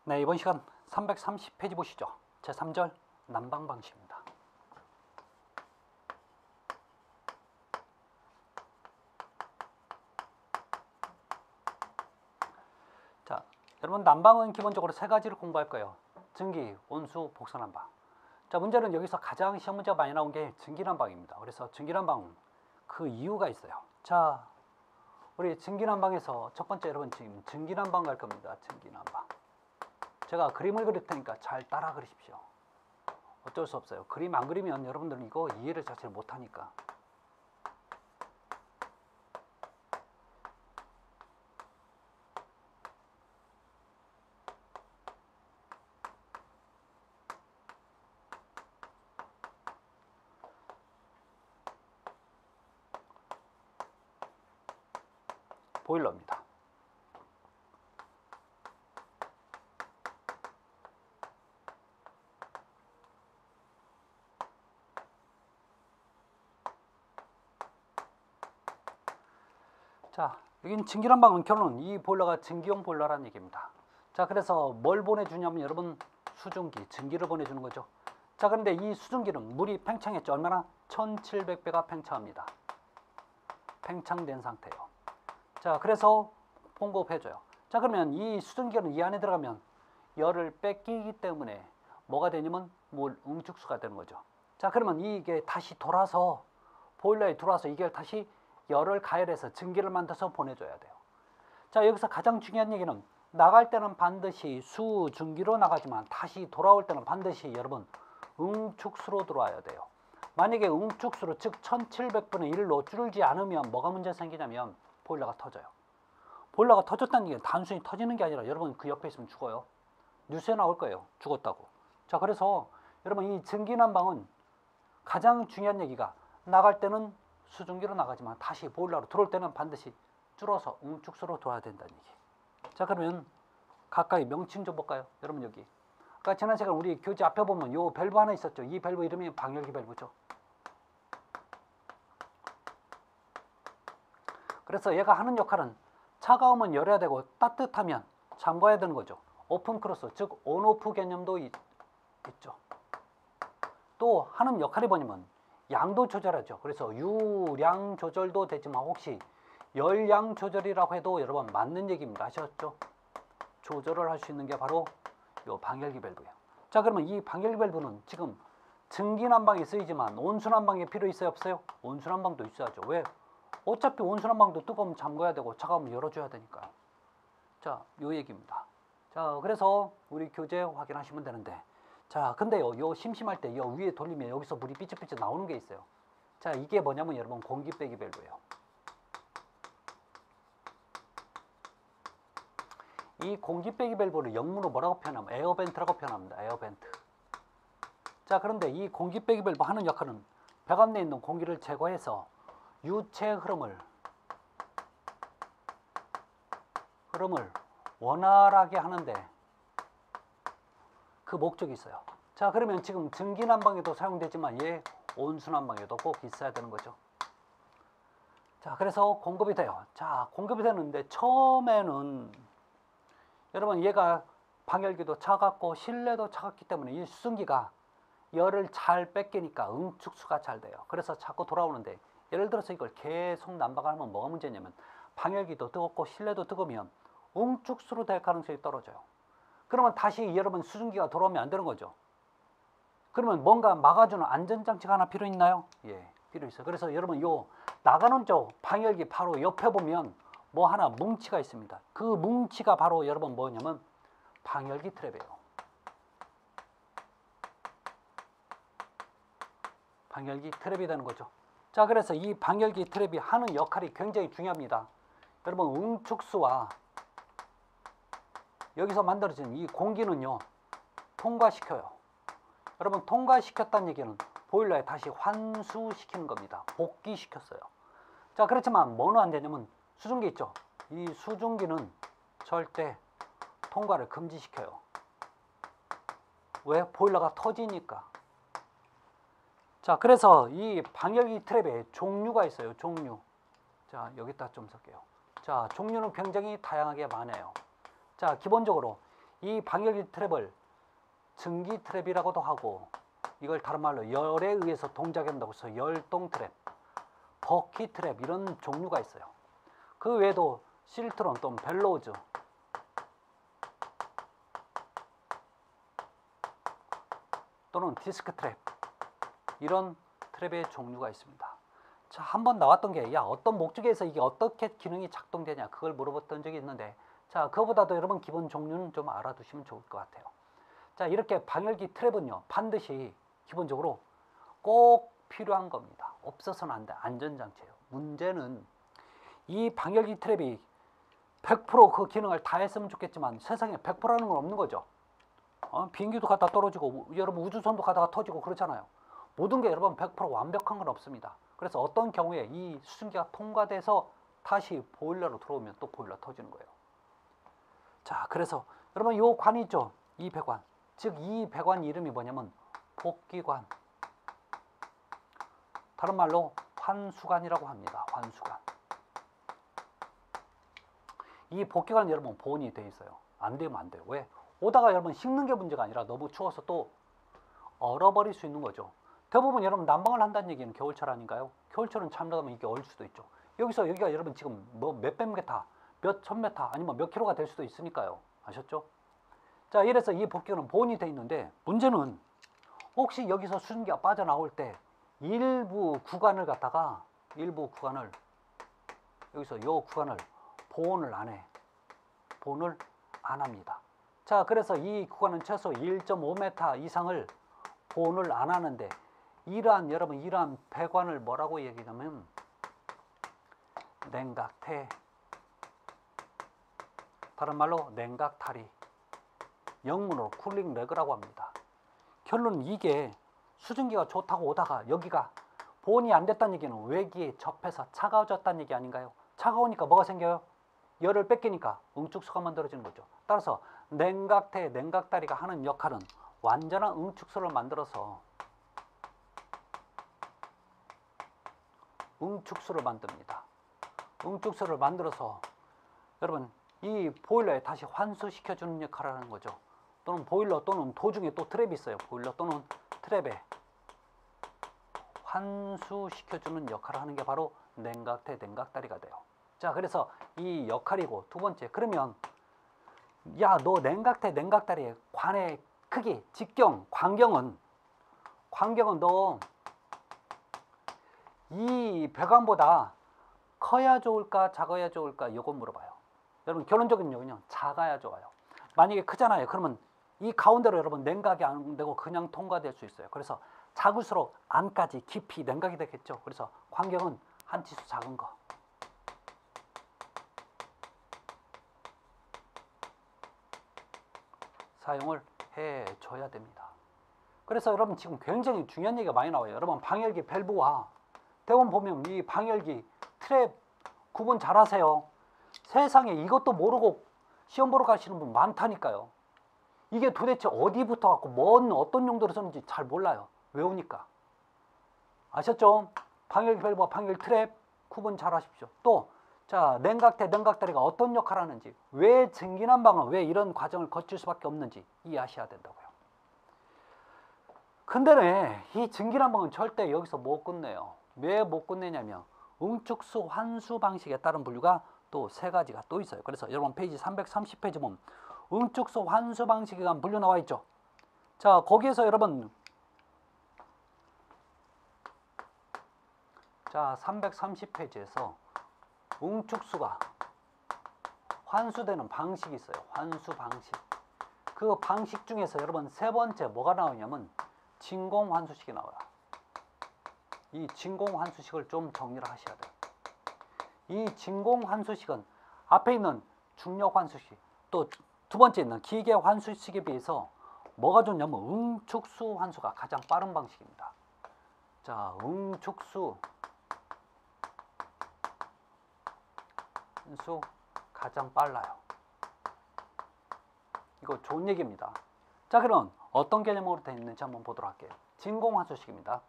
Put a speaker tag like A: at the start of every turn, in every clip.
A: 네, 이번 시간 330페이지 보시죠. 제3절 난방 방식입니다. 자, 여러분 난방은 기본적으로 세 가지를 공부할 거예요. 증기, 온수, 복선난방. 자, 문제는 여기서 가장 시험 문제가 많이 나온 게 증기난방입니다. 그래서 증기난방 그 이유가 있어요. 자, 우리 증기난방에서 첫 번째 여러분 지금 증기난방 갈 겁니다. 증기난방. 제가 그림을 그릴 테니까 잘 따라 그리십시오. 어쩔 수 없어요. 그림 안 그리면 여러분들은 이거 이해를 자체를 못하니까. 보일러입니다. 자, 여긴 증기난방은 결론은 이 보일러가 증기용 보일러라는 얘기입니다. 자, 그래서 뭘 보내주냐면 여러분 수증기, 증기를 보내주는 거죠. 자, 그런데 이 수증기는 물이 팽창했죠. 얼마나? 1700배가 팽창합니다. 팽창된 상태예요. 자, 그래서 공급해줘요. 자, 그러면 이 수증기는 이 안에 들어가면 열을 뺏기기 때문에 뭐가 되냐면 물 응축수가 되는 거죠. 자, 그러면 이게 다시 돌아서 보일러에 들어와서 이게 다시 열을 가열해서 증기를 만들어서 보내줘야 돼요. 자, 여기서 가장 중요한 얘기는 나갈 때는 반드시 수증기로 나가지만 다시 돌아올 때는 반드시 여러분 응축수로 들어와야 돼요. 만약에 응축수로 즉 1700분의 1로 줄지 않으면 뭐가 문제 생기냐면 보일러가 터져요. 보일러가 터졌다는 게 단순히 터지는 게 아니라 여러분 그 옆에 있으면 죽어요. 뉴스에 나올 거예요. 죽었다고. 자, 그래서 여러분 이 증기난방은 가장 중요한 얘기가 나갈 때는 수증기로 나가지만 다시 보일러로 들어올 때는 반드시 줄어서 응축수로 돌아야 된다는 얘기. 자, 그러면 가까이 명칭 좀 볼까요? 여러분 여기 아까 지난 시간 우리 교재 앞에 보면 요 밸브 하나 있었죠. 이 밸브 이름이 방열기 밸브죠. 그래서 얘가 하는 역할은 차가우면 열어야 되고 따뜻하면 잠가야 되는 거죠. 오픈 크로스 즉 온오프 개념도 있죠. 또 하는 역할이 뭐냐면 양도 조절하죠. 그래서 유량 조절도 되지만 혹시 열량 조절이라고 해도 여러분 맞는 얘기입니다. 아셨죠? 조절을 할 수 있는 게 바로 요 방열기 밸브예요. 자, 그러면 이 방열기 밸브는 지금 증기난방에 쓰이지만 온수난방에 필요 있어요, 없어요? 온수난방도 있어야죠. 왜? 어차피 온수난방도 뜨거우면 잠궈야 되고 차가우면 열어줘야 되니까요. 자, 요 얘기입니다. 자, 그래서 우리 교재 확인하시면 되는데, 자, 근데요, 요 심심할 때 요 위에 돌리면 여기서 물이 삐쩍삐쩍 나오는 게 있어요. 자, 이게 뭐냐면 여러분 공기 빼기 밸브예요. 이 공기 빼기 밸브를 영문으로 뭐라고 표현하면 에어벤트라고 표현합니다. 에어벤트. 자, 그런데 이 공기 빼기 밸브 하는 역할은 배관 내에 있는 공기를 제거해서 유체 흐름을 원활하게 하는데 그 목적이 있어요. 자, 그러면 지금 증기난방에도 사용되지만 얘 온수난방에도 꼭 있어야 되는 거죠. 자, 그래서 공급이 돼요. 자, 공급이 되는데 처음에는 여러분 얘가 방열기도 차갑고 실내도 차갑기 때문에 이 수증기가 열을 잘 뺏기니까 응축수가 잘 돼요. 그래서 자꾸 돌아오는데 예를 들어서 이걸 계속 난방을 하면 뭐가 문제냐면 방열기도 뜨겁고 실내도 뜨거우면 응축수로 될 가능성이 떨어져요. 그러면 다시 여러분 수증기가 돌아오면 안 되는 거죠. 그러면 뭔가 막아주는 안전장치가 하나 필요 있나요? 예, 필요 있어요. 그래서 여러분 요 나가는 쪽 방열기 바로 옆에 보면 뭐 하나 뭉치가 있습니다. 그 뭉치가 바로 여러분 뭐냐면 방열기 트랩이에요. 방열기 트랩이 되는 거죠. 자, 그래서 이 방열기 트랩이 하는 역할이 굉장히 중요합니다. 여러분 응축수와 여기서 만들어진 이 공기는요 통과시켜요. 여러분 통과시켰다는 얘기는 보일러에 다시 환수시키는 겁니다. 복귀시켰어요. 자, 그렇지만 뭐는 안 되냐면 수증기 있죠. 이 수증기는 절대 통과를 금지시켜요. 왜? 보일러가 터지니까. 자, 그래서 이 방열기 트랩에 종류가 있어요. 종류. 자, 여기다 좀 쓸게요. 자, 종류는 굉장히 다양하게 많아요. 자, 기본적으로 이 방열기 트랩을 증기 트랩이라고도 하고, 이걸 다른 말로 열에 의해서 동작한다고 해서 열동 트랩, 버키 트랩 이런 종류가 있어요. 그 외에도 실트론 또는 벨로우즈, 또는 디스크 트랩, 이런 트랩의 종류가 있습니다. 자, 한번 나왔던 게, 야, 어떤 목적에서 이게 어떻게 기능이 작동되냐, 그걸 물어봤던 적이 있는데, 자, 그거보다도 여러분 기본 종류는 좀 알아두시면 좋을 것 같아요. 자, 이렇게 방열기 트랩은요, 반드시 기본적으로 꼭 필요한 겁니다. 없어서는 안 돼. 안전장치예요. 문제는 이 방열기 트랩이 100% 그 기능을 다 했으면 좋겠지만 세상에 100%라는 건 없는 거죠. 비행기도 가다 떨어지고 여러분 우주선도 가다가 터지고 그렇잖아요. 모든 게 여러분 100% 완벽한 건 없습니다. 그래서 어떤 경우에 이 수증기가 통과돼서 다시 보일러로 들어오면 또 보일러 터지는 거예요. 자, 그래서 여러분 이 관이 있죠. 이 배관. 즉 이 배관 이름이 뭐냐면 복기관. 다른 말로 환수관이라고 합니다. 환수관. 이 복기관 여러분 보온이 돼 있어요. 안 되면 안 돼요. 왜? 오다가 여러분 식는 게 문제가 아니라 너무 추워서 또 얼어버릴 수 있는 거죠. 대부분 여러분 난방을 한다는 얘기는 겨울철 아닌가요? 겨울철은 잘못하면 이게 얼 수도 있죠. 여기가 여러분 지금 뭐 몇백 메타, 몇천 메타 아니면 몇 킬로가 될 수도 있으니까요. 아셨죠? 자, 이래서 이 복기관은 보온이 돼 있는데 문제는 혹시 여기서 수증기가 빠져나올 때 일부 구간을 여기서 이 구간을 보온을 안 해. 보온을 안 합니다. 자, 그래서 이 구간은 최소 1.5m 이상을 보온을 안 하는데 이러한 배관을 뭐라고 얘기하냐면 냉각태, 다른 말로 냉각다리, 영문으로 쿨링 레그라고 합니다. 결론은 이게 수증기가 좋다고 오다가 여기가 보온이 안 됐다는 얘기는 외기에 접해서 차가워졌다는 얘기 아닌가요? 차가우니까 뭐가 생겨요? 열을 뺏기니까 응축수가 만들어지는 거죠. 따라서 냉각태, 냉각다리가 하는 역할은 완전한 응축수를 만들어서 응축수를 만듭니다. 응축수를 만들어서 여러분 이 보일러에 다시 환수시켜주는 역할을 하는 거죠. 또는 보일러 또는 도중에 또 트랩이 있어요. 보일러 또는 트랩에 환수시켜주는 역할을 하는 게 바로 냉각태, 냉각다리가 돼요. 자, 그래서 이 역할이고 두 번째, 그러면 야, 너 냉각태, 냉각다리의 관의 크기, 광경은 너 이 배관보다 커야 좋을까 작아야 좋을까 이거 물어봐요. 여러분 결론적으로는 그냥 작아야 좋아요. 만약에 크잖아요. 그러면 이 가운데로 여러분 냉각이 안 되고 그냥 통과될 수 있어요. 그래서 작을수록 안까지 깊이 냉각이 되겠죠. 그래서 광경은 한 치수 작은 거. 사용을 해줘야 됩니다. 그래서 여러분 지금 굉장히 중요한 얘기가 많이 나와요. 여러분 방열기 밸브와 대원 보면 이 방열기 트랩 구분 잘 하세요. 세상에 이것도 모르고 시험 보러 가시는 분 많다니까요. 이게 도대체 어디부터 갖고 어떤 용도로 쓰는지 잘 몰라요. 외우니까. 아셨죠? 방열기 밸브와 방열기 트랩 구분 잘 하십시오. 또 자, 냉각태, 냉각다리가 어떤 역할을 하는지, 왜 증기난방은 왜 이런 과정을 거칠 수밖에 없는지 이해하셔야 된다고요. 근데 이 증기난방은 절대 여기서 못 끝내요. 왜 못 끝내냐면 응축수 환수 방식에 따른 분류가 또 세 가지가 또 있어요. 그래서 여러분 페이지 330페이지 보면 응축수 환수 방식에 관한 분류 나와 있죠. 자, 거기에서 여러분 자 330페이지에서 응축수가 환수되는 방식이 있어요. 환수 방식. 그 방식 중에서 여러분 세 번째 뭐가 나오냐면 진공환수식이 나와요. 이 진공환수식을 좀 정리를 하셔야 돼요. 이 진공환수식은 앞에 있는 중력환수식, 또 두 번째 있는 기계환수식에 비해서 뭐가 좋냐면 응축수 환수가 가장 빠른 방식입니다. 자, 응축수 환수 가장 빨라요. 이거 좋은 얘기입니다. 자, 그럼 어떤 개념으로 되어 있는지 한번 보도록 할게요. 진공환수식입니다.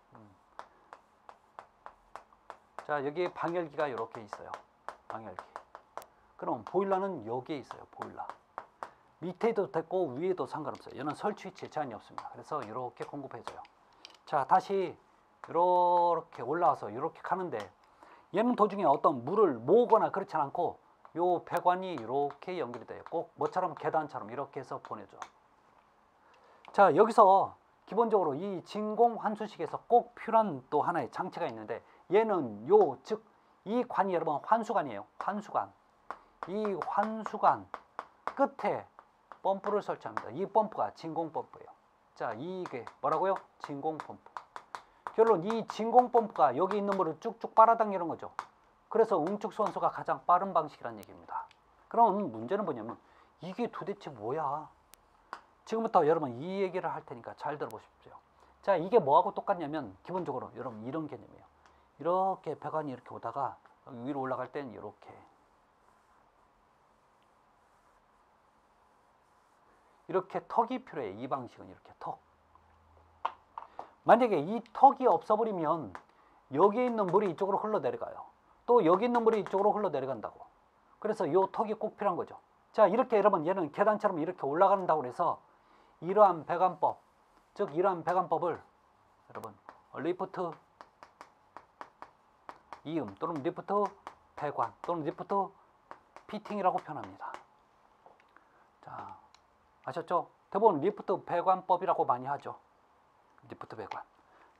A: 자, 여기 방열기가 이렇게 있어요. 방열기. 그럼 보일러는 여기에 있어요. 보일러. 밑에도 됐고 위에도 상관없어요. 얘는 설치 위치에 제한이 없습니다. 그래서 이렇게 공급해줘요. 자, 다시 이렇게 올라와서 이렇게 가는데 얘는 도중에 어떤 물을 모으거나 그렇지 않고 요 배관이 이렇게 연결이 돼요. 꼭 뭐처럼 계단처럼 이렇게 해서 보내줘. 자, 여기서 기본적으로 이 진공 환수식에서 꼭 필요한 또 하나의 장치가 있는데 얘는 즉 이 관이 여러분 환수관이에요. 환수관. 이 환수관 끝에 펌프를 설치합니다. 이 펌프가 진공 펌프예요. 자, 이게 뭐라고요? 진공 펌프. 결론 이 진공 펌프가 여기 있는 물을 쭉쭉 빨아당기는 거죠. 그래서 응축수 환수가 가장 빠른 방식이라는 얘기입니다. 그럼 문제는 뭐냐면 이게 도대체 뭐야? 지금부터 여러분 이 얘기를 할 테니까 잘 들어보십시오. 자, 이게 뭐하고 똑같냐면 기본적으로 여러분 이런 개념이에요. 이렇게 배관이 이렇게 오다가 위로 올라갈 땐 이렇게 턱이 필요해. 이 방식은 이렇게 턱. 만약에 이 턱이 없어버리면 여기 있는 물이 이쪽으로 흘러내려가요. 또 여기 있는 물이 이쪽으로 흘러내려간다고. 그래서 이 턱이 꼭 필요한 거죠. 자, 이렇게 여러분 얘는 계단처럼 이렇게 올라간다고 해서 이러한 배관법, 즉 이러한 배관법을 여러분 리프트 이음 또는 리프트 배관 또는 리프트 피팅이라고 표현합니다. 자, 아셨죠? 대부분 리프트 배관법이라고 많이 하죠. 리프트 배관.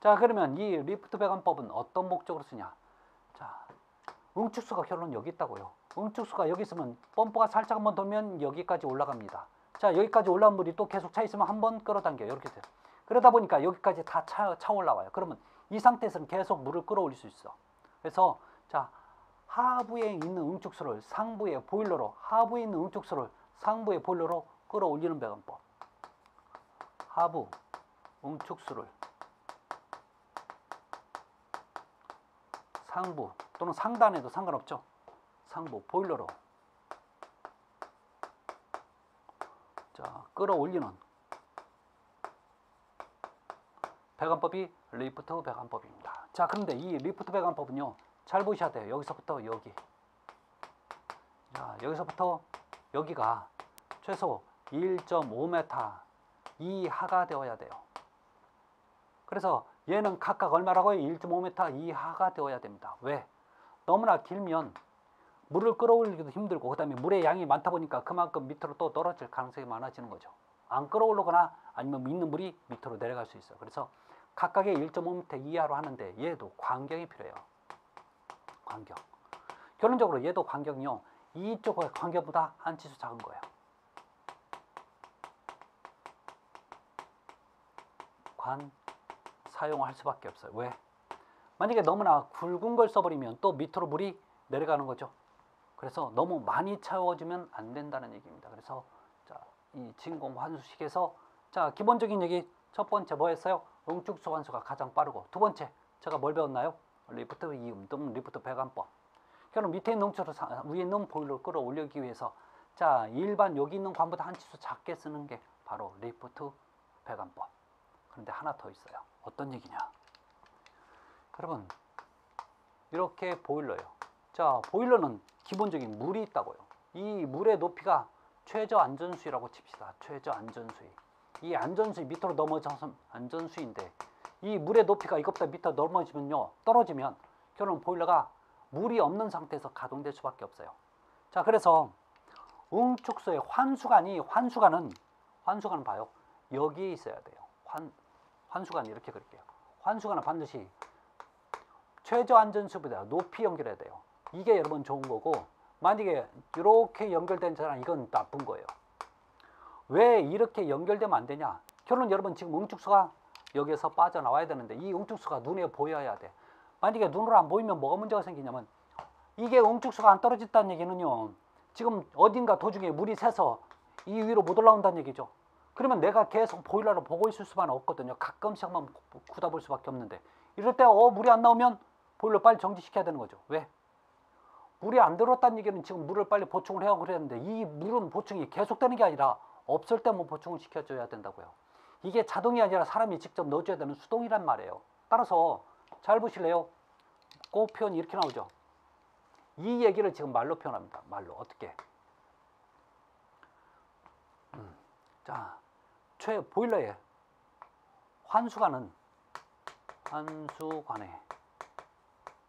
A: 자, 그러면 이 리프트 배관법은 어떤 목적으로 쓰냐? 자, 응축수가 결론 여기 있다고요. 응축수가 여기 있으면 펌프가 살짝 한번 돌면 여기까지 올라갑니다. 자, 여기까지 올라온 물이 또 계속 차 있으면 한번 끌어당겨요. 이렇게 돼요. 그러다 보니까 여기까지 다 차 올라와요. 그러면 이 상태에서는 계속 물을 끌어올릴 수 있어. 그래서 자, 하부에 있는 응축수를 상부의 보일러로, 하부에 있는 응축수를 상부의 보일러로 끌어올리는 배관법. 하부 응축수를 상부 또는 상단에도 상관없죠. 상부 보일러로 자, 끌어올리는 배관법이 리프트 배관법입니다. 자, 그런데 이 리프트 배관법은요, 잘 보셔야 돼요. 여기서부터 여기. 자, 여기서부터 여기가 최소 1.5m 이하가 되어야 돼요. 그래서 얘는 각각 얼마라고요? 1.5m 이하가 되어야 됩니다. 왜? 너무나 길면 물을 끌어올리기도 힘들고, 그 다음에 물의 양이 많다 보니까 그만큼 밑으로 또 떨어질 가능성이 많아지는 거죠. 안 끌어올르거나 아니면 있는 물이 밑으로 내려갈 수 있어요. 그래서 각각의 1.5m 이하로 하는데 얘도 광경이 필요해요. 광경. 결론적으로 얘도 광경이요, 이쪽의 광경보다 한 치수 작은 거예요. 관 사용할 수밖에 없어요. 왜? 만약에 너무나 굵은 걸 써버리면 또 밑으로 물이 내려가는 거죠. 그래서 너무 많이 채워주면 안 된다는 얘기입니다. 그래서 자, 이 진공 환수식에서 자, 기본적인 얘기 첫 번째 뭐였어요? 응축수 환수가 가장 빠르고, 두 번째 제가 뭘 배웠나요? 리프트 이음 또는 리프트 배관법. 그럼 밑에 있는 응축수 위에 있는 보일러를 끌어올리기 위해서 자, 일반 여기 있는 관보다 한 치수 작게 쓰는 게 바로 리프트 배관법. 그런데 하나 더 있어요. 어떤 얘기냐? 여러분, 이렇게 보일러예요. 자, 보일러는 기본적인 물이 있다고요. 이 물의 높이가 최저 안전수위라고 칩시다. 최저 안전수위. 이 안전수위 밑으로 넘어져서 안전수위인데, 이 물의 높이가 이것보다 밑으로 넘어지면요, 떨어지면 결론 보일러가 물이 없는 상태에서 가동될 수밖에 없어요. 자, 그래서 응축소의 환수관은 봐요. 여기에 있어야 돼요. 환수관 이렇게 그릴게요. 환수관은 반드시 최저 안전수위보다 높이 연결해야 돼요. 이게 여러분 좋은 거고, 만약에 이렇게 연결된 자랑 이건 나쁜 거예요. 왜 이렇게 연결되면 안 되냐? 결론 여러분 지금 응축수가 여기에서 빠져나와야 되는데 이 응축수가 눈에 보여야 돼. 만약에 눈으로 안 보이면 뭐가 문제가 생기냐면, 이게 응축수가 안 떨어졌다는 얘기는요, 지금 어딘가 도중에 물이 새서 이 위로 못 올라온다는 얘기죠. 그러면 내가 계속 보일러를 보고 있을 수만 없거든요. 가끔씩만 굳어볼 수밖에 없는데, 이럴 때 물이 안 나오면 보일러 빨리 정지시켜야 되는 거죠. 왜? 물이 안 들어왔다는 얘기는 지금 물을 빨리 보충을 해야 그랬는데, 이 물은 보충이 계속되는 게 아니라 없을 때만 보충을 시켜줘야 된다고요. 이게 자동이 아니라 사람이 직접 넣어줘야 되는 수동이란 말이에요. 따라서 잘 보실래요? 그 표현이 이렇게 나오죠. 이 얘기를 지금 말로 표현합니다. 말로. 어떻게? 자, 보일러의 환수관의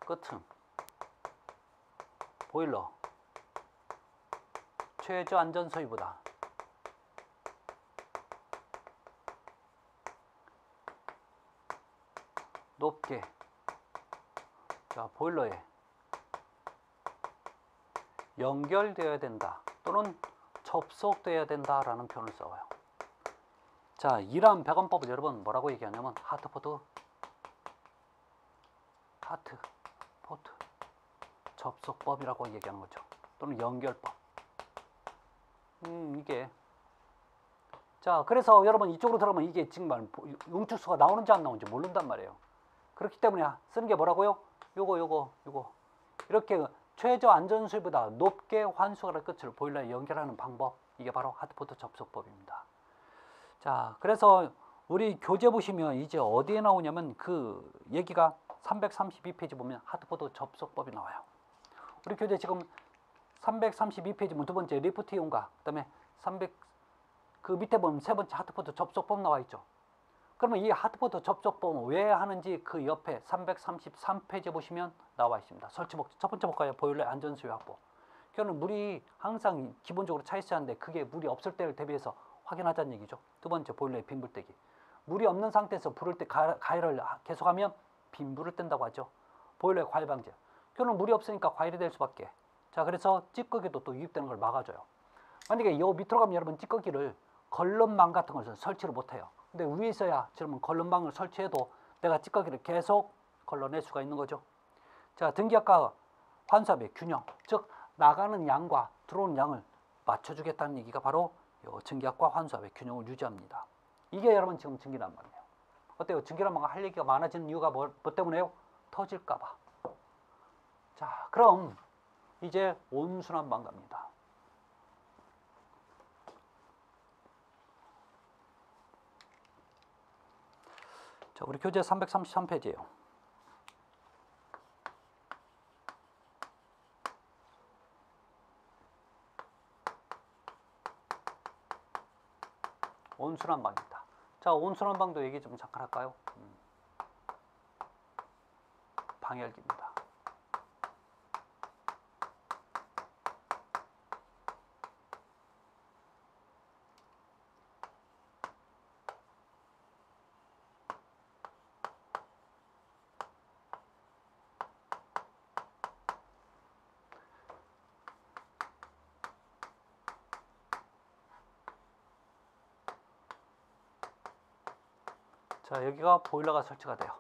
A: 끝은 보일러 최저 안전 소위보다 높게, 자, 보일러에 연결되어야 된다 또는 접속되어야 된다라는 표현을 써요. 자, 이러한 배관법을 여러분 뭐라고 얘기하냐면 하트포트 접속법이라고 얘기하는 거죠. 또는 연결법. 이게, 자, 그래서 여러분 이쪽으로 들어가면 이게 정말 응축수가 나오는지 안 나오는지 모른단 말이에요. 그렇기 때문에 쓰는 게 뭐라고요? 요거 이렇게 최저 안전수위보다 높게 환수관의 끝을 보일러에 연결하는 방법, 이게 바로 하트포트 접속법입니다. 자, 그래서 우리 교재 보시면 이제 어디에 나오냐면 그 얘기가 332페이지 보면 하트포트 접속법이 나와요. 우리 교재 지금 332페이지 두 번째 리프트 이용과 그다음에 그 밑에 보면 세 번째 하트포트 접속법 나와 있죠. 그러면 이 하트포트 접속법은 왜 하는지 그 옆에 333페이지에 보시면 나와 있습니다. 설치 목적. 첫 번째 볼까요? 보일러 안전수위 확보. 그거는 물이 항상 기본적으로 차 있어야 하는데 그게 물이 없을 때를 대비해서 확인하자는 얘기죠. 두 번째 보일러의 빈불 떼기. 물이 없는 상태에서 불을 때 가열을 계속하면 빈불을 뗀다고 하죠. 보일러의 과열 방지. 그거는 물이 없으니까 과열이 될 수밖에. 자, 그래서 찌꺼기도 또 유입되는 걸 막아줘요. 만약에 요 밑으로 가면 여러분 찌꺼기를 걸럼망 같은 것을 설치를 못해요. 근데 위에 있어야 지금 걸럼망을 설치해도 내가 찌꺼기를 계속 걸러낼 수가 있는 거죠. 자, 등기압과 환수압의 균형, 즉 나가는 양과 들어오는 양을 맞춰주겠다는 얘기가 바로 요 증기압과 환수압의 균형을 유지합니다. 이게 여러분 지금 증기난방이에요. 어때요? 증기난방가 할 얘기가 많아지는 이유가 뭐 때문에요? 터질까봐. 자, 그럼 이제 온수난방 갑니다. 자, 우리 교재 333페이지예요. 온수난방입니다. 자, 온수난방도 얘기 좀 잠깐 할까요? 방열기입니다. 자, 여기가 보일러가 설치가 돼요.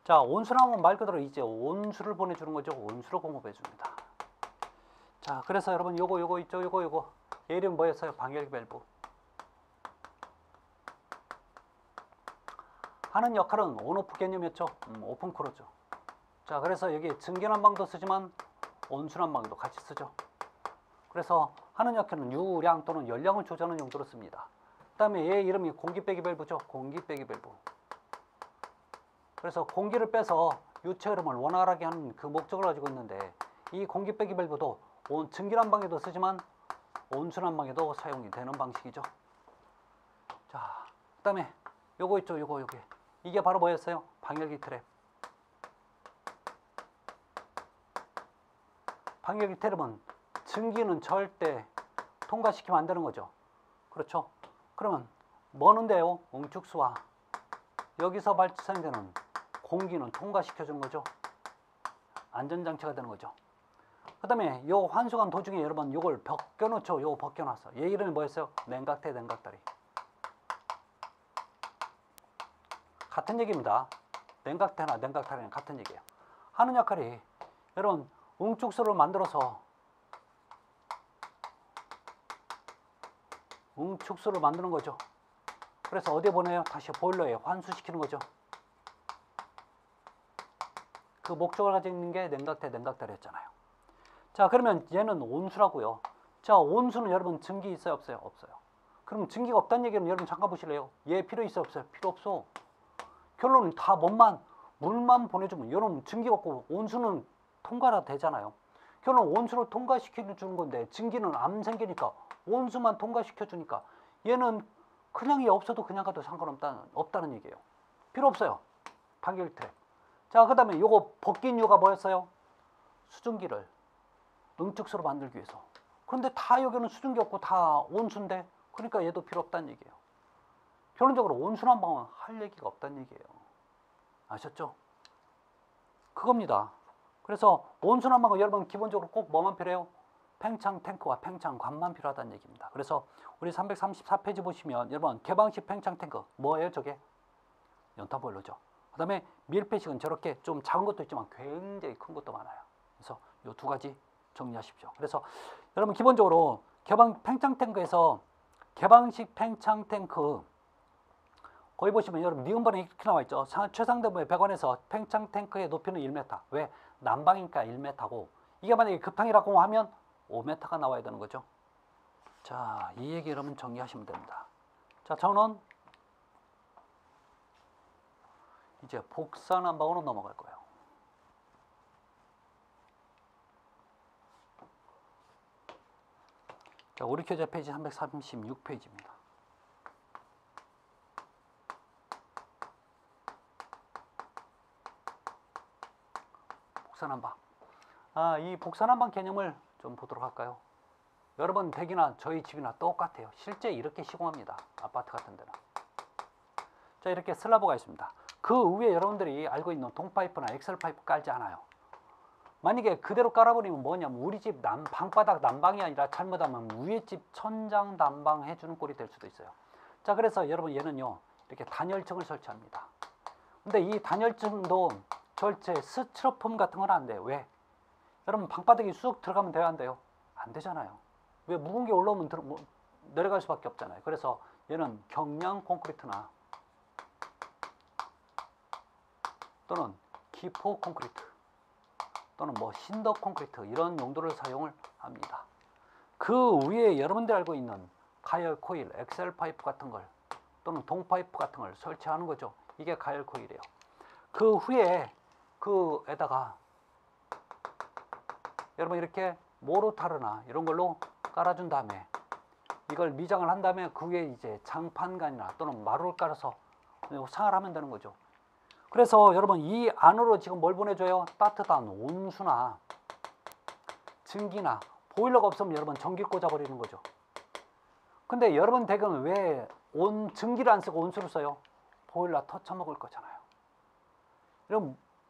A: 자, 온수라면 말 그대로 이제 온수를 보내주는 거죠. 온수를 공급해 줍니다. 자, 그래서 여러분 요거 있죠. 요거 얘 이름 뭐였어요? 방열기 밸브. 하는 역할은 온오프 개념이었죠. 오픈 클로즈. 자, 그래서 여기 증기난방도 쓰지만 온수난방도 같이 쓰죠. 그래서 하는 역할은 유량 또는 열량을 조절하는 용도로 씁니다. 그 다음에 얘 이름이 공기 빼기 밸브죠. 공기 빼기 밸브. 그래서 공기를 빼서 유체 흐름을 원활하게 하는 그 목적을 가지고 있는데 이 공기 빼기 밸브도 증기난방에도 쓰지만 온수난방에도 사용이 되는 방식이죠. 자, 그 다음에 요거 있죠. 요게 이게 바로 뭐였어요? 방열기 트랩. 방열기 트랩은 증기는 절대 통과시키면 안 되는 거죠. 그렇죠? 그러면 뭐는데요? 응축수와 여기서 발생되는 공기는 통과시켜주는 거죠. 안전장치가 되는 거죠. 그 다음에 요 환수관 도중에 여러분 요걸 벗겨놓죠. 요거 벗겨놨어. 얘 이름이 뭐였어요? 냉각대, 냉각다리. 같은 얘기입니다. 냉각대나 냉각다리는 같은 얘기예요. 하는 역할이 여러분 응축수를 만들어서 응축수를 만드는 거죠. 그래서 어디에 보내요? 다시 보일러에 환수시키는 거죠. 그 목적을 가지고 있는 게 냉각대, 냉각다리였잖아요. 자, 그러면 얘는 온수라고요. 자, 온수는 여러분 증기 있어요? 없어요? 없어요. 그럼 증기가 없다는 얘기는 여러분 잠깐 보실래요? 얘 필요 있어요? 없어요? 필요 없어. 결론은 다 물만 보내주면 여러분 증기가 없고 온수는 통과가 되잖아요. 결론 온수를 통과시켜 주는 건데 증기는 안 생기니까 온수만 통과시켜 주니까 얘는 그냥이 없어도 그냥 가도 없다는 얘기예요. 필요 없어요. 방열기 트랩. 자, 그 다음에 요거 벗긴 이유가 뭐였어요? 수증기를 응축수로 만들기 위해서. 그런데 다 여기는 수증기 없고 다 온수인데 그러니까 얘도 필요 없다는 얘기예요. 결론적으로 온수난방은 할 얘기가 없다는 얘기예요. 아셨죠? 그겁니다. 그래서 온수난방은 여러분 기본적으로 꼭 뭐만 필요해요? 팽창 탱크와 팽창 관만 필요하다는 얘기입니다. 그래서 우리 334페이지 보시면 여러분 개방식 팽창 탱크 뭐예요 저게? 연타 보일러죠. 그 다음에 밀폐식은 저렇게 좀 작은 것도 있지만 굉장히 큰 것도 많아요. 그래서 이 두 가지 정리하십시오. 그래서 여러분 기본적으로 팽창 탱크에서 개방식 팽창 탱크 거기 보시면 여러분 니은번에 이렇게 나와 있죠. 최상대부의 배관에서 팽창 탱크의 높이는 1m. 왜? 난방이니까 1m고 이게 만약에 급탕이라고 하면 5m가 나와야 되는 거죠. 자, 이 얘기 여러분 정리하시면 됩니다. 자, 저는 이제 복사난방으로 넘어갈 거예요. 자, 우리 교재 페이지 336페이지입니다. 복사난방. 이 복사난방 개념을 좀 보도록 할까요? 여러분 댁이나 저희 집이나 똑같아요. 실제 이렇게 시공합니다. 아파트 같은 데는. 자, 이렇게 슬라브가 있습니다. 그 위에 여러분들이 알고 있는 동파이프나 엑셀파이프 깔지 않아요. 만약에 그대로 깔아버리면 뭐냐면 우리 집 방바닥 난방이 아니라 잘못하면 위에 집 천장 난방 해주는 꼴이 될 수도 있어요. 자, 그래서 여러분 얘는요 이렇게 단열층을 설치합니다. 근데 이 단열층도 절대 스티로폼 같은 건 안 돼요. 왜? 여러분 방바닥이 쑥 들어가면 돼요 안 돼요? 안 되잖아요. 왜? 묵은 게 올라오면 내려갈 수밖에 없잖아요. 그래서 얘는 경량 콘크리트나 또는 기포 콘크리트 또는 뭐 신더 콘크리트 이런 용도를 사용을 합니다. 그 위에 여러분들 알고 있는 가열 코일, 엑셀 파이프 같은 걸 또는 동파이프 같은 걸 설치하는 거죠. 이게 가열 코일이에요. 그 후에 그에다가 여러분 이렇게 모르타르나 이런 걸로 깔아준 다음에 이걸 미장을 한 다음에 그 위에 이제 장판관이나 또는 마루를 깔아서 상을 하면 되는 거죠. 그래서 여러분 이 안으로 지금 뭘 보내줘요? 따뜻한 온수나 증기나 보일러가 없으면 여러분 전기 꽂아버리는 거죠. 근데 여러분 댁은 왜 증기를 안 쓰고 온수를 써요? 보일러 터쳐먹을 거잖아요.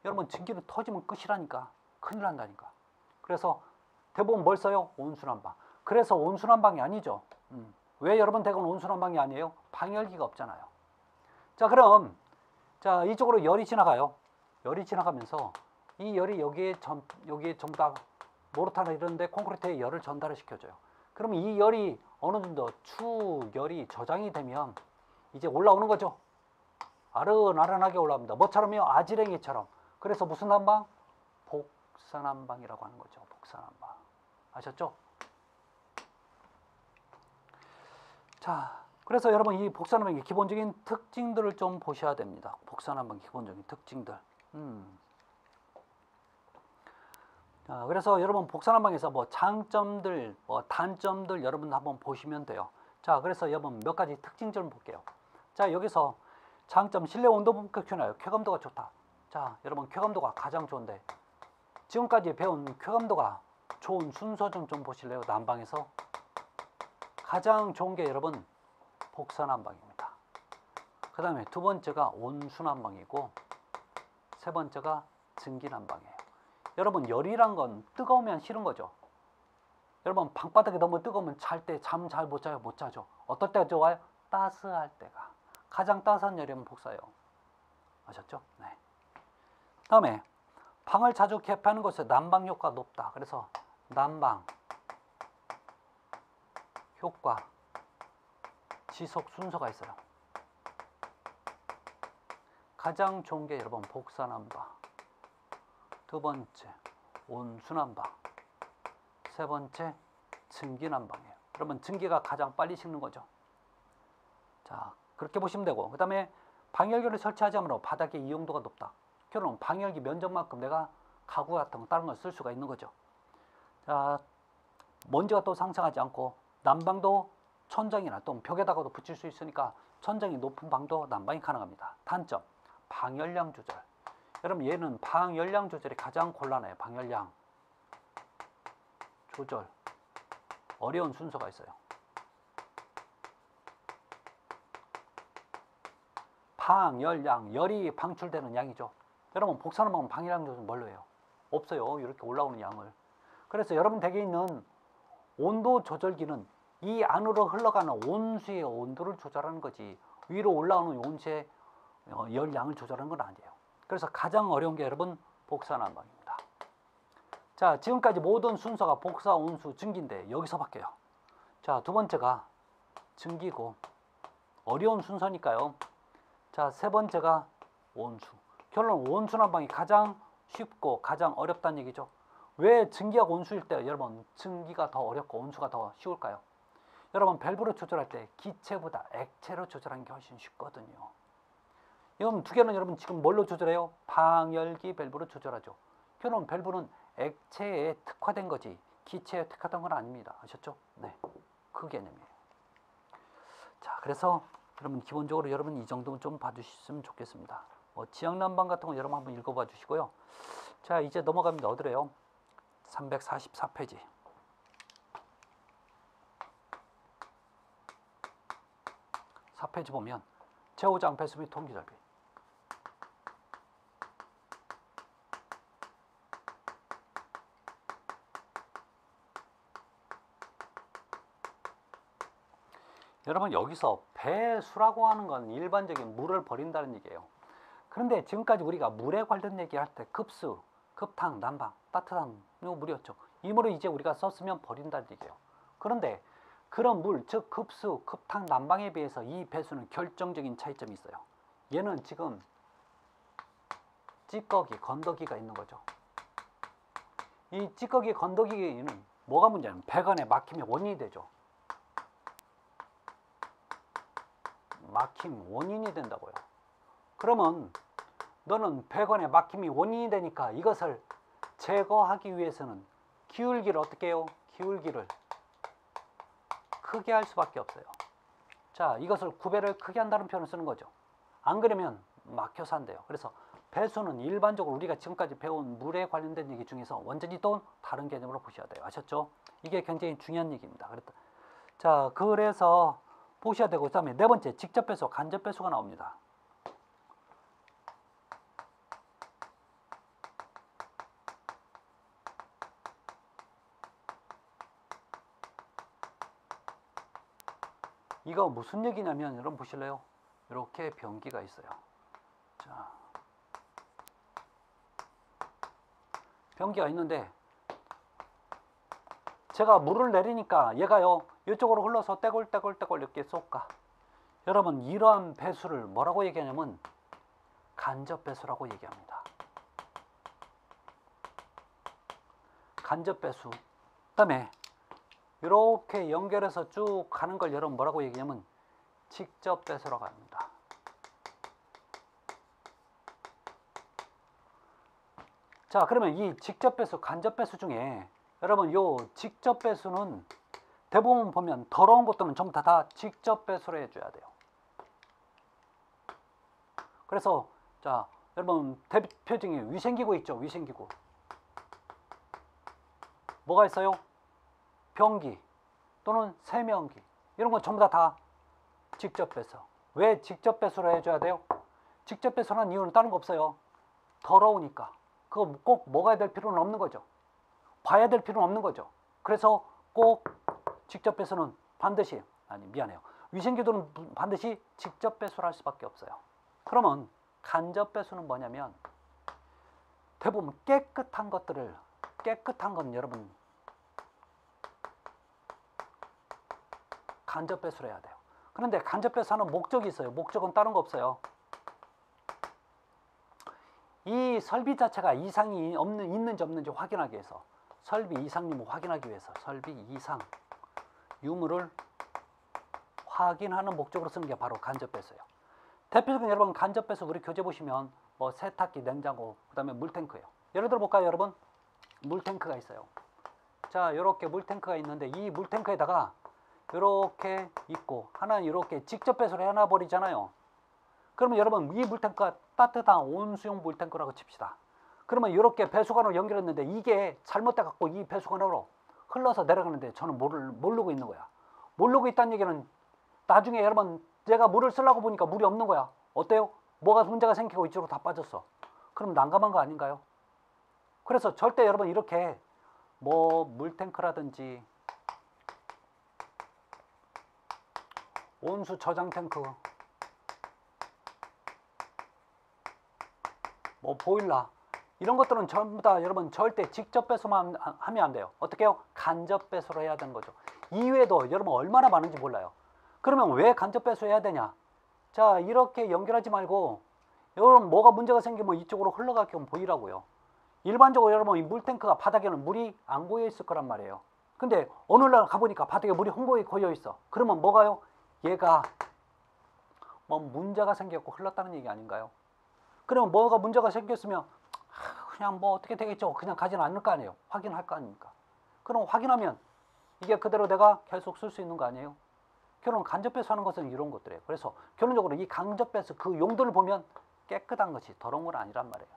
A: 여러분 증기를 터지면 끝이라니까. 큰일 난다니까. 그래서 대부분 뭘 써요? 온수난방. 그래서 온수난방이 아니죠. 왜 여러분 댁은 온수난방이 아니에요? 방열기가 없잖아요. 자, 그럼 자, 이쪽으로 열이 지나가요. 열이 지나가면서 이 열이 여기에 전부 다 모르타르 이런 데 콘크리트에 열을 전달을 시켜줘요. 그러면 이 열이 어느 정도 추열이 저장이 되면 이제 올라오는 거죠. 아른아른하게 올라옵니다. 뭐처럼요? 아지랭이처럼. 그래서 무슨 난방? 복사난방이라고 하는 거죠. 복사난방. 아셨죠? 자, 그래서 여러분 이 복사난방의 기본적인 특징들을 좀 보셔야 됩니다. 복사난방의 기본적인 특징들. 자, 그래서 여러분 복사난방에서 뭐 장점들, 뭐 단점들 여러분 한번 보시면 돼요. 자, 그래서 여러분 몇 가지 특징 좀 볼게요. 자, 여기서 장점 실내 온도 분격효나요? 쾌감도가 좋다. 자, 여러분 쾌감도가 가장 좋은데 지금까지 배운 쾌감도가 좋은 순서 좀 보실래요? 난방에서 가장 좋은 게 여러분 복사난방입니다. 그 다음에 두 번째가 온수난방이고 세 번째가 증기난방이에요. 여러분 열이란 건 뜨거우면 싫은 거죠. 여러분 방바닥이 너무 뜨거우면 잘 때 잠 잘 못 자요? 못 자죠. 어떨 때가 좋아요? 따스할 때가. 가장 따스한 열이면 복사예요. 아셨죠? 네. 다음에 방을 자주 개폐하는 것에 난방 효과가 높다. 그래서 난방 효과 지속 순서가 있어요. 가장 좋은 게 여러분 복사난방, 두 번째 온수난방, 세 번째 증기난방이에요. 여러분 증기가 가장 빨리 식는 거죠. 자, 그렇게 보시면 되고, 그 다음에 방열기를 설치하지 않으므로 바닥의 이용도가 높다. 결론 방열기 면적만큼 내가 가구 같은 거 다른 걸 쓸 수가 있는 거죠. 자, 먼지가 또 상승하지 않고 난방도 천장이나 또 벽에다가도 붙일 수 있으니까 천장이 높은 방도 난방이 가능합니다. 단점, 방열량 조절. 여러분 얘는 방열량 조절이 가장 곤란해요. 방열량 조절 어려운 순서가 있어요. 방열량, 열이 방출되는 양이죠. 여러분 복사하는 방법 방열량 조절 뭘로 해요? 없어요. 이렇게 올라오는 양을. 그래서 여러분 댁에 있는 온도 조절기는 이 안으로 흘러가는 온수의 온도를 조절하는 거지 위로 올라오는 온수의 열량을 조절하는 건 아니에요. 그래서 가장 어려운 게 여러분 복사난방입니다. 자, 지금까지 모든 순서가 복사, 온수, 증기인데 여기서 바뀌어요. 자, 두 번째가 증기고 어려운 순서니까요. 자, 세 번째가 온수. 결론 온수난방이 가장 쉽고 가장 어렵다는 얘기죠. 왜 증기하고 온수일 때 여러분 증기가 더 어렵고 온수가 더 쉬울까요? 여러분 밸브로 조절할 때 기체보다 액체로 조절하는 게 훨씬 쉽거든요. 이건 두 개는 여러분 지금 뭘로 조절해요? 방열기 밸브로 조절하죠. 결론 밸브는 액체에 특화된 거지 기체에 특화된 건 아닙니다. 아셨죠? 네, 그 개념이에요. 자, 그래서 여러분 기본적으로 여러분 이 정도는 좀 봐주셨으면 좋겠습니다. 지역난방 같은 거 여러분 한번 읽어봐 주시고요. 자, 이제 넘어갑니다. 어디래요? 344페이지. 페이지 보면 제호장 배수 및 통기절비. 여러분 여기서 배수라고 하는 건 일반적인 물을 버린다는 얘기예요. 그런데 지금까지 우리가 물에 관련 얘기할 때 급수, 급탕, 난방, 따뜻한 물이었죠. 이 물을 이제 우리가 썼으면 버린다는 얘기예요. 그런데 그런 물, 즉 급수, 급탕, 난방에 비해서 이 배수는 결정적인 차이점이 있어요. 얘는 지금 찌꺼기, 건더기가 있는 거죠. 이 찌꺼기, 건더기는 뭐가 문제냐면 배관에 막힘의 원인이 되죠. 막힘 원인이 된다고요. 그러면 너는 배관에 막힘이 원인이 되니까 이것을 제거하기 위해서는 기울기를 어떻게 해요? 기울기를 크게 할 수밖에 없어요. 자, 이것을 구배를 크게 한다는 표현을 쓰는 거죠. 안 그러면 막혀서 안 돼요. 그래서 배수는 일반적으로 우리가 지금까지 배운 물에 관련된 얘기 중에서 완전히 또 다른 개념으로 보셔야 돼요. 아셨죠? 이게 굉장히 중요한 얘기입니다. 자, 그래서 보셔야 되고, 그 다음에 네 번째, 직접 배수, 간접 배수가 나옵니다. 이거 무슨 얘기냐면, 여러분 보실래요? 이렇게 변기가 있어요. 자, 변기가 있는데, 제가 물을 내리니까 얘가요, 이쪽으로 흘러서 떼굴떼굴떼굴 이렇게 쏟가. 여러분, 이러한 배수를 뭐라고 얘기하냐면, 간접 배수라고 얘기합니다. 간접 배수. 그 다음에, 이렇게 연결해서 쭉 가는 걸 여러분 뭐라고 얘기하냐면 직접 배수라고 합니다. 자, 그러면 이 직접 배수, 간접 배수 중에 여러분 요 직접 배수는 대부분 보면 더러운 것들은 전부 다 직접 배수로 해줘야 돼요. 그래서 자, 여러분 대표적인 위생기구 있죠? 위생기구. 뭐가 있어요? 변기 또는 세면기 이런 건 전부 다 직접 배수. 왜 직접 배수로 해줘야 돼요? 직접 배수라는 이유는 다른 거 없어요. 더러우니까. 그거 꼭 먹어야 될 필요는 없는 거죠. 봐야 될 필요는 없는 거죠. 그래서 꼭 직접 배수는 반드시, 미안해요. 위생기구는 반드시 직접 배수를 할 수밖에 없어요. 그러면 간접 배수는 뭐냐면 대부분 깨끗한 것들을, 깨끗한 건 여러분 간접 배수를 해야 돼요. 그런데 간접 배수하는 목적이 있어요. 목적은 다른 거 없어요. 이 설비 자체가 이상이 있는지 없는지 확인하기 위해서, 설비 이상님을 확인하기 위해서 설비 이상 유무를 확인하는 목적으로 쓰는 게 바로 간접 배수예요. 대표적인 여러분 간접 배수 우리 교재 보시면 뭐 세탁기, 냉장고, 그 다음에 물탱크예요. 예를 들어 볼까요, 여러분? 물탱크가 있어요. 자, 이렇게 물탱크가 있는데 이 물탱크에다가 이렇게 있고 하나는 이렇게 직접 배수를 해놔 버리잖아요. 그러면 여러분 이 물탱크가 따뜻한 온수용 물탱크라고 칩시다. 그러면 이렇게 배수관으로 연결했는데 이게 잘못돼 갖고 이 배수관으로 흘러서 내려가는데 저는 모르고 있는 거야. 모르고 있다는 얘기는 나중에 여러분 제가 물을 쓰려고 보니까 물이 없는 거야. 어때요? 뭐가 문제가 생기고 이쪽으로 다 빠졌어. 그럼 난감한 거 아닌가요? 그래서 절대 여러분 이렇게 뭐 물탱크라든지 온수 저장 탱크, 뭐 보일러 이런 것들은 전부 다 여러분 절대 직접 배수만 하면 안 돼요. 어떻게 해요? 간접 배수로 해야 되는 거죠. 이외에도 여러분 얼마나 많은지 몰라요. 그러면 왜 간접 배수해야 되냐? 자, 이렇게 연결하지 말고 여러분 뭐가 문제가 생기면 이쪽으로 흘러가게끔 보이라고요. 일반적으로 여러분 이 물탱크가 바닥에는 물이 안 고여 있을 거란 말이에요. 근데 어느 날 가보니까 바닥에 물이 홍보에 고여 있어. 그러면 뭐가요? 얘가 뭐 문제가 생겼고 흘렀다는 얘기 아닌가요? 그러면 뭐가 문제가 생겼으면 그냥 뭐 어떻게 되겠죠. 그냥 가지는 않을 거 아니에요. 확인할 거 아닙니까? 그럼 확인하면 이게 그대로 내가 계속 쓸 수 있는 거 아니에요? 결론 간접 배수하는 것은 이런 것들이에요. 그래서 결론적으로 이 간접 배수 그 용도를 보면 깨끗한 것이 더러운 건 아니란 말이에요.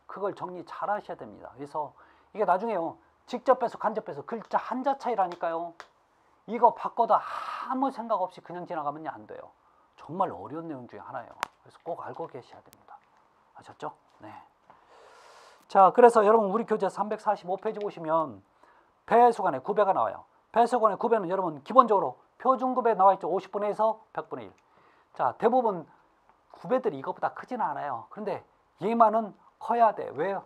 A: 그걸 정리 잘 하셔야 됩니다. 그래서 이게 나중에요. 직접 배수, 간접 배수 글자 한자 차이라니까요. 이거 바꿔도 아무 생각 없이 그냥 지나가면 안 돼요. 정말 어려운 내용 중에 하나예요. 그래서 꼭 알고 계셔야 됩니다. 아셨죠? 네. 자, 그래서 여러분 우리 교재 345페이지 보시면 배수관의 구배가 나와요. 배수관의 구배는 여러분 기본적으로 표준구배 나와 있죠. 50분의 1에서 100분의 1. 자, 대부분 구배들이 이것보다 크지는 않아요. 그런데 얘만은 커야 돼. 왜요?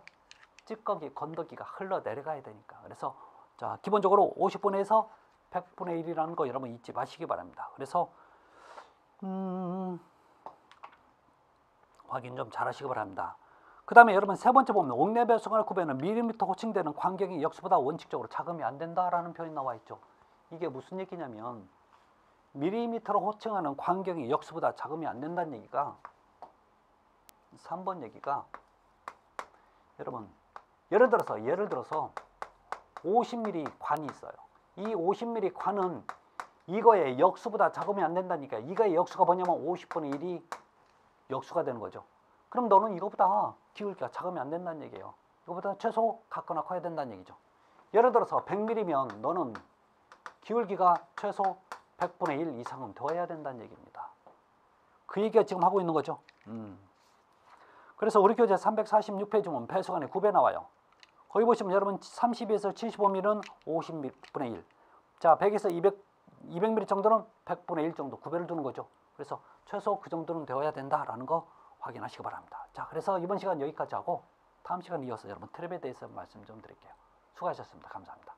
A: 찌꺼기, 건더기가 흘러 내려가야 되니까. 그래서 자, 기본적으로 50분의 1에서 100분의 1이라는 거 여러분 잊지 마시기 바랍니다. 그래서 확인 좀 잘 하시기 바랍니다. 그 다음에 여러분 세 번째 보면 옥내 배수관의 구배는 밀리미터 호칭되는 관경이 역수보다 원칙적으로 작으면 안 된다라는 표현이 나와 있죠. 이게 무슨 얘기냐면 밀리미터로 호칭하는 관경이 역수보다 작으면 안 된다는 얘기가 3번 얘기가 여러분 예를 들어서 50mm 관이 있어요. 이 50mm 관은 이거의 역수보다 작으면 안 된다니까. 이거의 역수가 뭐냐면 50분의 1이 역수가 되는 거죠. 그럼 너는 이거보다 기울기가 작으면 안 된다는 얘기예요. 이거보다 최소 같거나 커야 된다는 얘기죠. 예를 들어서 100mm면 너는 기울기가 최소 100분의 1 이상은 되어야 된다는 얘기입니다. 그 얘기가 지금 하고 있는 거죠. 그래서 우리 교재 346페이지 보면 배수관의 구배 나와요. 거기 보시면 여러분 32에서 75mm는 50분의 1. 자, 100에서 200mm 정도는 100분의 1 정도 구배를 두는 거죠. 그래서 최소 그 정도는 되어야 된다라는 거 확인하시기 바랍니다. 자, 그래서 이번 시간 여기까지 하고 다음 시간 이어서 여러분 트랩에 대해서 말씀 좀 드릴게요. 수고하셨습니다. 감사합니다.